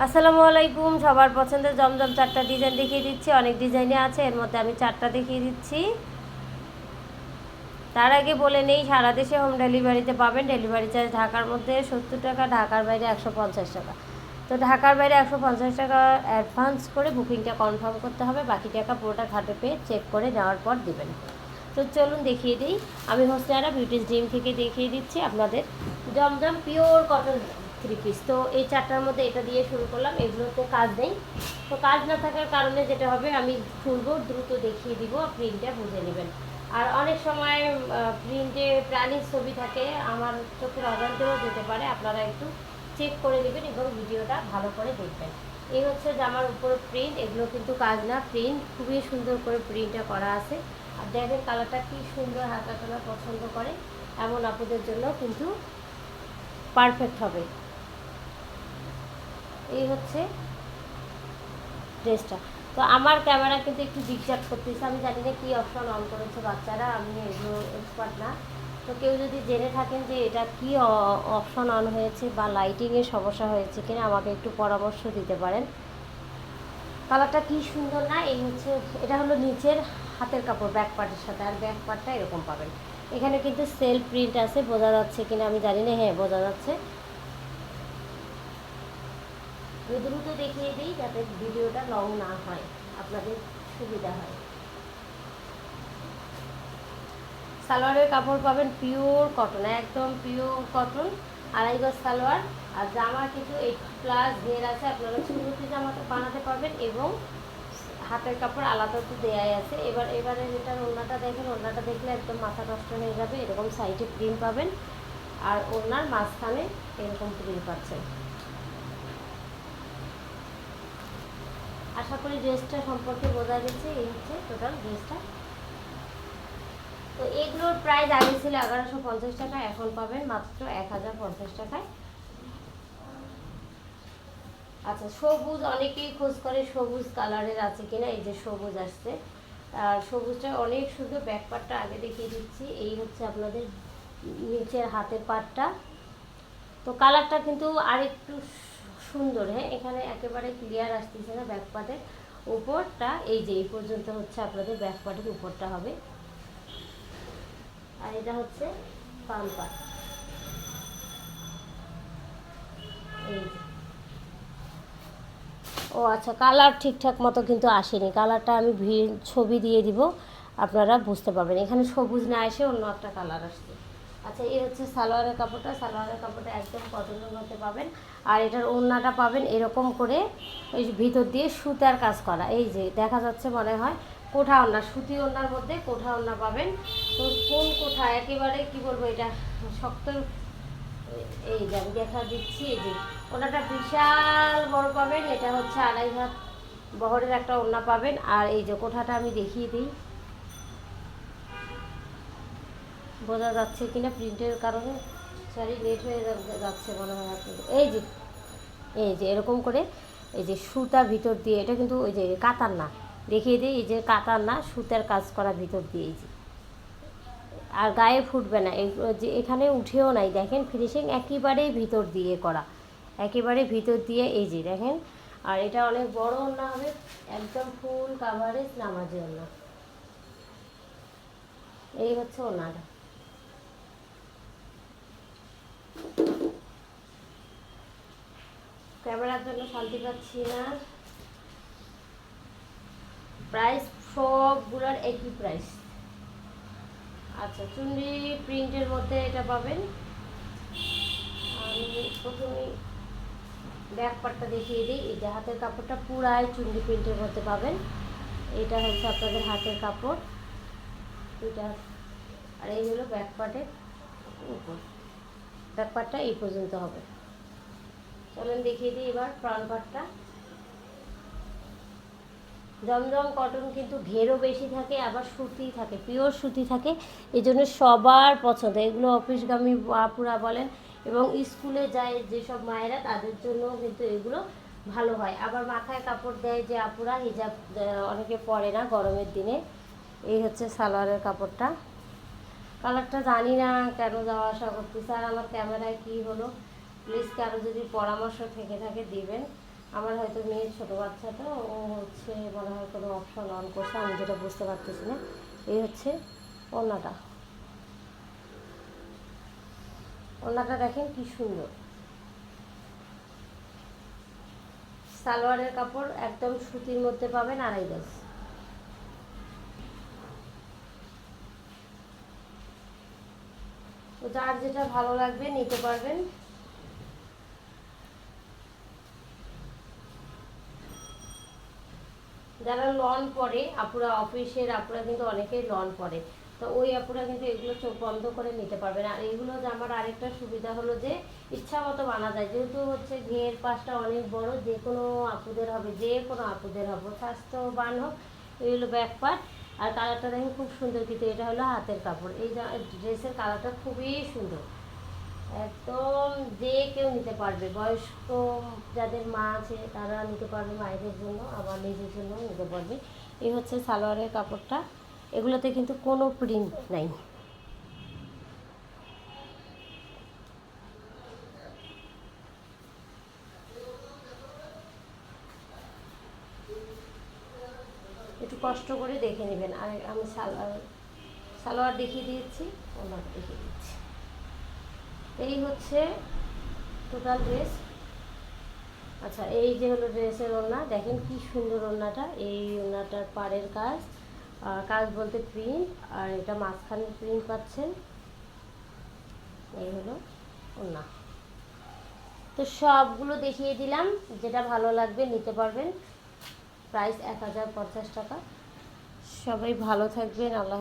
আসসালামু আলাইকুম। সবার পছন্দের জমজম চারটা ডিজাইন দেখিয়ে দিচ্ছি। অনেক ডিজাইনে আছে, এর মধ্যে আমি চারটা দেখিয়ে দিচ্ছি। তার আগে বলে নেই, সারা দেশে হোম ডেলিভারিতে পাবেন। ডেলিভারি চার্জ ঢাকার মধ্যে 70 টাকা, ঢাকার বাইরে 150 টাকা। তো ঢাকার বাইরে 150 টাকা অ্যাডভান্স করে বুকিংটা কনফার্ম করতে হবে। বাকি টাকা পুরোটা ঘাটে পেয়ে চেক করে নেওয়ার পর দেবেন। তো চলুন দেখিয়ে দিই। আমি হোসনারা বিউটিস ড্রিম থেকে দেখিয়ে দিচ্ছি আপনাদের জমজম পিওর কটন থ্রি পিস। তো এই চারটার মধ্যে এটা দিয়ে শুরু করলাম। এগুলোতে কাজ নেই, তো কাজ না থাকার কারণে যেটা হবে, আমি খুলবো, দ্রুত দেখিয়ে দিব, প্রিন্টটা বুঝে নেবেন। আর অনেক সময় প্রিন্টে প্রাণীর ছবি থাকে, আমার চোখের অজান্তেও যেতে পারে। আপনারা একটু চেক করে নেবেন এবং ভিডিওটা ভালো করে দেখবেন। এই হচ্ছে জামার উপরে প্রিন্ট। এগুলো কিন্তু কাজ না, প্রিন্ট খুবই সুন্দর করে প্রিন্টটা করা আছে। আর দেখেন কালারটা কি সুন্দর, হালকা কালার পছন্দ করে এমন আপুদের জন্য কিন্তু পারফেক্ট হবে। এই হচ্ছে ড্রেসটা। তো আমার ক্যামেরা কিন্তু একটু জিগজ্যাগ করতেছে, আমি জানি না কী অপশন অন করেছে বাচ্চারা, আমি এগুলো এক্সপার্ট না। তো কেউ যদি জেনে থাকেন যে এটা কী অপশন অন হয়েছে বা লাইটিংয়ের সমস্যা হয়েছে কিনা, আমাকে একটু পরামর্শ দিতে পারেন। কালারটা কি সুন্দর না। এই হচ্ছে, এটা হলো নিচের হাতের কাপড় ব্যাক পার্টের সাথে, আর ব্যাক পার্টটা এরকম পাবেন। এখানে কিন্তু সেলফ প্রিন্ট আছে, বোঝা যাচ্ছে কিনা আমি জানি না। হ্যাঁ, বোঝা যাচ্ছে। আমি দ্রুত দেখিয়ে দিই যাতে ভিডিওটা লং না হয়, আপনাদের সুবিধা হয়। সালোয়ারের কাপড় পাবেন পিওর কটন, একদম পিওর কটন, 2.5 গজ সালোয়ার। আর জামা কিন্তু 8+ ঘের আছে, আপনারা সুন্দর জামাটা বানাতে পারবেন। এবং হাতের কাপড় আলাদা তো দেয়াই আছে। এবারে যেটার ওড়নাটা দেখেন, ওড়নাটা দেখলে একদম মাথা নষ্ট হয়ে যাবে। এরকম সাইডে প্রিন্ট পাবেন, আর ওড়নার মাঝখানে এরকম প্রিন্ট পাচ্ছেন। আশা করি ড্রেসটা সম্পর্কে বোঝা গেছে। এই হচ্ছে টোটাল ড্রেসটা। তো এগুলোর প্রাইস আগে ছিল 1150 টাকা, এখন পাবেন মাত্র 1050 টাকায়। আচ্ছা, সবুজ অনেকেই খোঁজ করে, সবুজ কালারের আছে কিনা। এই যে সবুজ আসছে, আর সবুজটা অনেক সুন্দর। ব্যাক পার্টটা আগে দেখিয়ে দিচ্ছি। এই হচ্ছে আপনাদের নিচের হাতের পার্টটা। তো কালারটা কিন্তু আরেকটু সুন্দর। হ্যাঁ, এখানে একেবারে ক্লিয়ার আসতেছে না। ব্যাক পার্টের উপরটা এই যে এই পর্যন্ত হচ্ছে আপনাদের ব্যাক পার্টের উপরটা হবে। আর এটা হচ্ছে ফ্রন্ট পার্ট। এই যে, ও আচ্ছা, কালার ঠিকঠাক মতো কিন্তু আসেনি। কালারটা আমি ছবি দিয়ে দিব, আপনারা বুঝতে পারবেন। এখানে সবুজ না এসে অন্য একটা কালার আসছে। আচ্ছা, এই হচ্ছে সালোয়ারের কাপড়টা। সালোয়ারের কাপড়টা একদম কটনের মধ্যে পাবেন। আর এটার ওড়নাটা পাবেন এরকম করে, ওই ভিতর দিয়ে সুতার কাজ করা। এই যে দেখা যাচ্ছে মনে হয় কোঠা ওড়না, সুতি ওড়নার মধ্যে কোঠা ওড়না পাবেন। তো কোন কোঠা, একেবারে কি বলবো, এটা শক্ত। এই যে আমি দেখা দিচ্ছি, এই যে ওনাটা বিশাল বড় পাবেন। এটা হচ্ছে 2.5 হাত বহরের একটা ওড়না পাবেন। আর এই যে কোঠাটা আমি দেখিয়ে দিই, বোঝা যাচ্ছে কিনা প্রিন্টের কারণে শাড়ি লেট হয়ে যাচ্ছে মনে হয় আপনাদের। এই যে এরকম করে, এই যে সুতা ভিতর দিয়ে, এটা কিন্তু ওই যে কাতার না, দেখিয়ে দিই। এই যে কাতার না, সুতার কাজ করা ভিতর দিয়ে। এই যে, আর গায়ে ফুটবে না, যে এখানে উঠেও নাই। দেখেন ফিনিশিং একেবারেই ভিতর দিয়ে করা, একেবারে ভিতর দিয়ে। এই যে দেখেন। আর এটা অনেক বড় ওড়না হবে, একদম ফুল কাভারেজ নামাজি ওড়না। এই হচ্ছে ওড়নাটা। ক্যামেরার জন্য শান্তি পাচ্ছি না। প্রাইস সবগুলোর একই প্রাইস। আচ্ছা, চুনরি প্রিন্টের মধ্যে এটা পাবেন। আমি প্রথমে ব্যাক পার্টটা দেখিয়ে দিই। এই যে হাতের কাপড়টা পুরাই চুনরি প্রিন্টের মধ্যে পাবেন। এটা হচ্ছে আপনাদের হাতের কাপড়, এটা। আর এই হলো ব্যাক পার্টের উপর। ব্যাক পার্টটা এই পর্যন্ত হবে। চলেন দেখিয়ে দিই এবার ফ্রন্ট পার্টটা। জমজম কটন কিন্তু ঘেরও বেশি থাকে, আবার সুতি থাকে, পিওর সুতি থাকে। এই জন্য সবার পছন্দ। এগুলো অফিসগামী আপুরা বলেন এবং স্কুলে যায় যেসব মায়েরা, তাদের জন্য কিন্তু এগুলো ভালো হয়। আবার মাথায় কাপড় দেয় যে আপুরা, হিজাব অনেকে পরে না গরমের দিনে। এই হচ্ছে সালোয়ারের কাপড়টা। কালারটা জানি না কেন যাওয়া আসা করতেছে। আর আমার ক্যামেরায় কী হলো, প্লিজ কারো যদি পরামর্শ থেকে থাকে দিবেন। আমার হয়তো মেয়ের ছোটো বাচ্চা, তো ও হচ্ছে মনে হয় কোনো অপশন অন করছে, আমি যেটা বুঝতে পারতেছি না। এই হচ্ছে ওড়নাটা, ওড়নাটা দেখেন কি সুন্দর। সালোয়ারের কাপড় একদম সুতির মধ্যে পাবেন, 2.5 গজ। তো যার যেটা ভালো লাগবে নিতে পারবেন। যারা লন পরে আপুরা, অফিসের আপুরা কিন্তু অনেকেই লন পরে, তো ওই আপুরা কিন্তু এগুলো চোখ বন্ধ করে নিতে পারবেন। আর এইগুলো জামার আরেকটা সুবিধা হলো যে ইচ্ছা মতো বানা যায়, যেহেতু হচ্ছে ঘের পাশটা অনেক বড়, যে কোনো আপুদের হবে, যে কোনো আপুদের হবে, স্বাস্থ্যবান হোক। এই হলো ব্যাক পার্ট। আর কালারটা দেখেন খুব সুন্দর, কিন্তু এটা হলো হাতের কাপড়। এই ড্রেসের কালারটা খুবই সুন্দর, একদম যে কেউ নিতে পারবে। বয়স্ক যাদের মা আছে তারা নিতে পারবে, মায়েদের জন্য, আবার নিজের জন্য নিতে পারবে। এই হচ্ছে সালোয়ারের কাপড়টা। এগুলোতে কিন্তু কোনো প্রিন্ট নাই। একটু কষ্ট করে দেখে নেবেন। আর আমি সালোয়ার দেখিয়ে দিয়েছি, ওনাকে দেখিয়ে দিচ্ছি। এই হচ্ছে টোটাল ড্রেস। আচ্ছা, এই যে হলো ড্রেসের ওড়না, দেখেন কি সুন্দর ওড়নাটা। এই ওড়নাটার পাড়ের কাজ, কাজ বলতে প্রিন্ট, আর এটা মাঝখানে প্রিন্ট পাচ্ছেন। এই হলো ওড়না। তো সবগুলো দেখিয়ে দিলাম, যেটা ভালো লাগবে নিতে পারবেন। প্রাইস 1050 টাকা। সবাই ভালো থাকবেন, আল্লাহ।